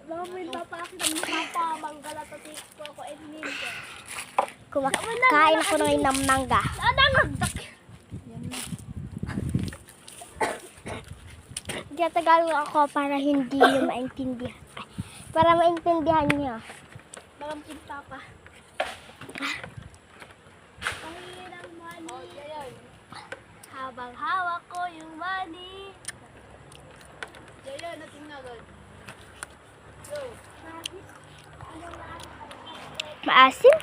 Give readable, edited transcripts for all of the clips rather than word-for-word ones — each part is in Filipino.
Namin papakin ang papa, manggala to ko ako Edmin ko. Kumakain ko ng ng mangga. Tagalog ako para hindi niyo maintindihan. Para maintindihan niyo. Bakam kinta pa. Pahingi ng money. Habang hawak ko yung money. Yayo, natingagod. Go. Maasim?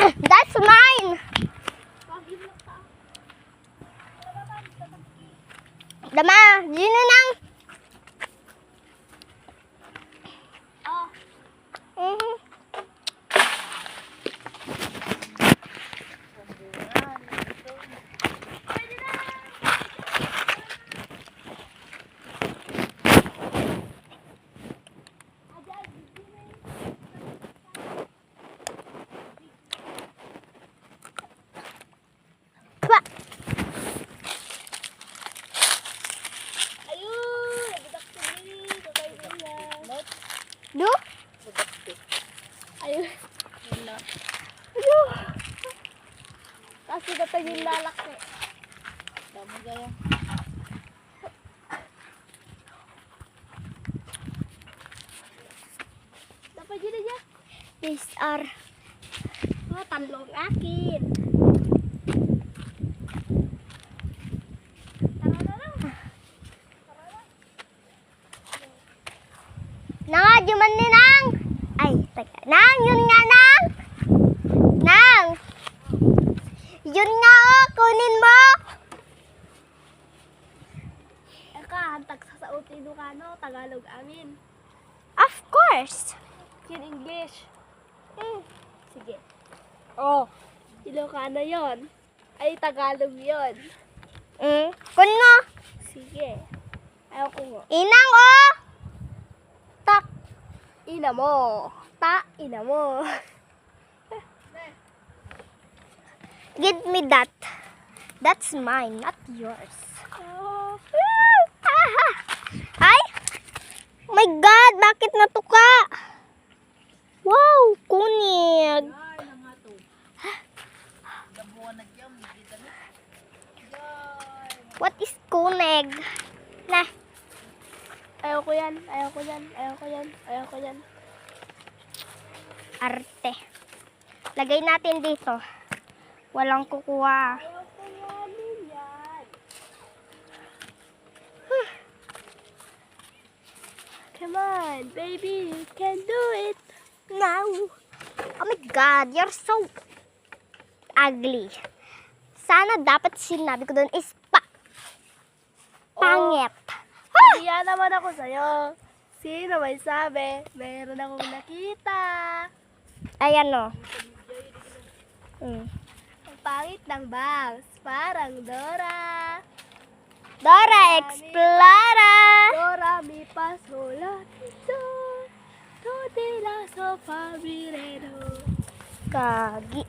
That's mine! Dama, yun na lang. Oh. Pa! Ayun! Nabidak ko din. Kakay ko yan. Do? Ayun. Ayun. Kasi katag yung lalaki. Dami gaya. Dapat yun na dyan. These are Oh, tanlong akin. Nang, juman ni Nang. Ay, teka. Nang, yun nga Nang. Nang. Yun nga oh, kunin mo. Eka, hantag sa Ilocano, Tagalog amin. Of course. Yun English. Sige. Oh. Ilocano yon. Ay, Tagalog yon. Kun mo. Sige. Ayaw ko nga. Inang oh. Tak. Ina mo. Ina mo. Give me that. That's mine, not yours. Oh. Ay! Oh my God! Bakit natuka? Wow! Kunig! What is kunig? Na. Ayaw ko yan. Ayaw ko yan. Ayaw ko yan. Ayaw ko yan. Arte. Lagay natin dito. Walang kukuha. Ayaw ko yan. Come on, baby. You can do it. No. Oh my God, you're so ugly. Sana dapat sinabi ko doon is pangit. Kaya naman ako sa'yo. Sino may sabi? Meron akong nakita. Ayan o. Ang pangit ng bangs. Parang Dora. Dora Explorer. Dora mi pasola. Tutila sa pabirero. Kagi.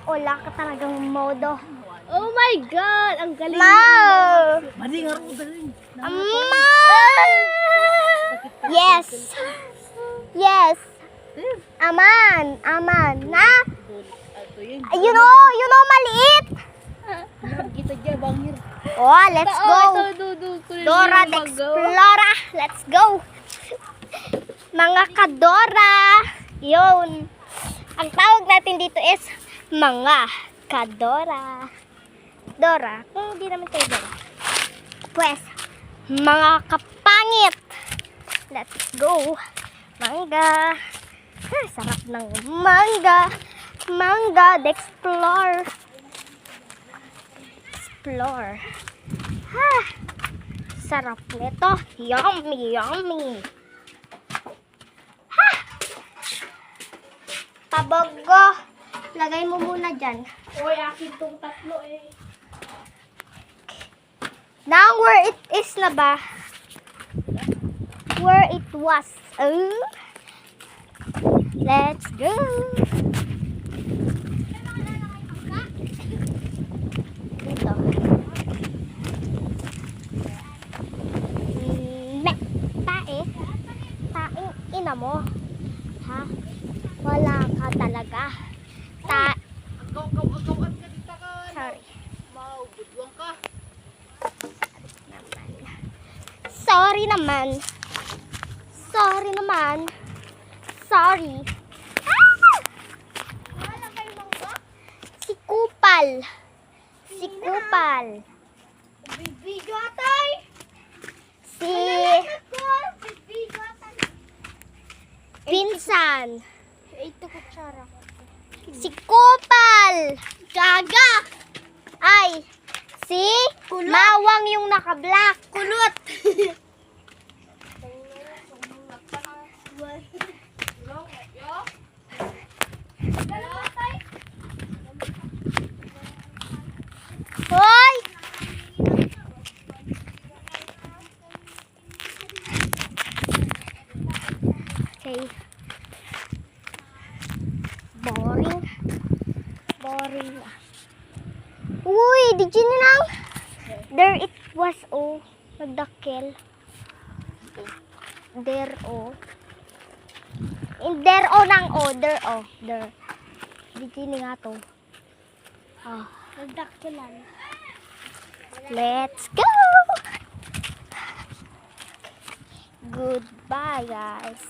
Wala ka talagang modo. Oh my God! Ang galing. Mau! Mading harap galing. Ama! Yes. Yes. Aman. Aman. Na? You know, maliit. Kita dyan, bangir. Oh, let's go. Dora the Explorer. Let's go. Mga kadora. Yun. Ang tawag natin dito is mga kadora. Dora. Kung hindi naman kayo Dora. Pues, mga kapangit. Let's go. Mangga. Sarap ng mangga. Mangga the Explorer. Explore. Sarap nito. Yummy, yummy. Pabogo. Lagay mo muna dyan. Uy, akin tong tatlo eh. Now where it is na ba? Where it was. Let's go. Dito. Me. Tae. Taing ina mo. Ha? Wala ka talaga. Agaw-agawan ka dito ka. Sorry. Maubudwang ka. Sorry naman. Sorry naman. Sorry. Wala kayo mangga? Si Kupal. Si Kupal. Bibidyo atay! Si Pinsan. Ito kutsara. Si Kupal. Gaga. Ay. Si Mawang yung naka-black. Kulot. Hoy! Okay. Boring. Boring. Uy, did you know? There it was, oh. Nagdakkel. There, oh. In there, oh, nang, oh. There, oh. There. Did you nga to? Oh. Nagdakkilan. Let's go! Goodbye, guys.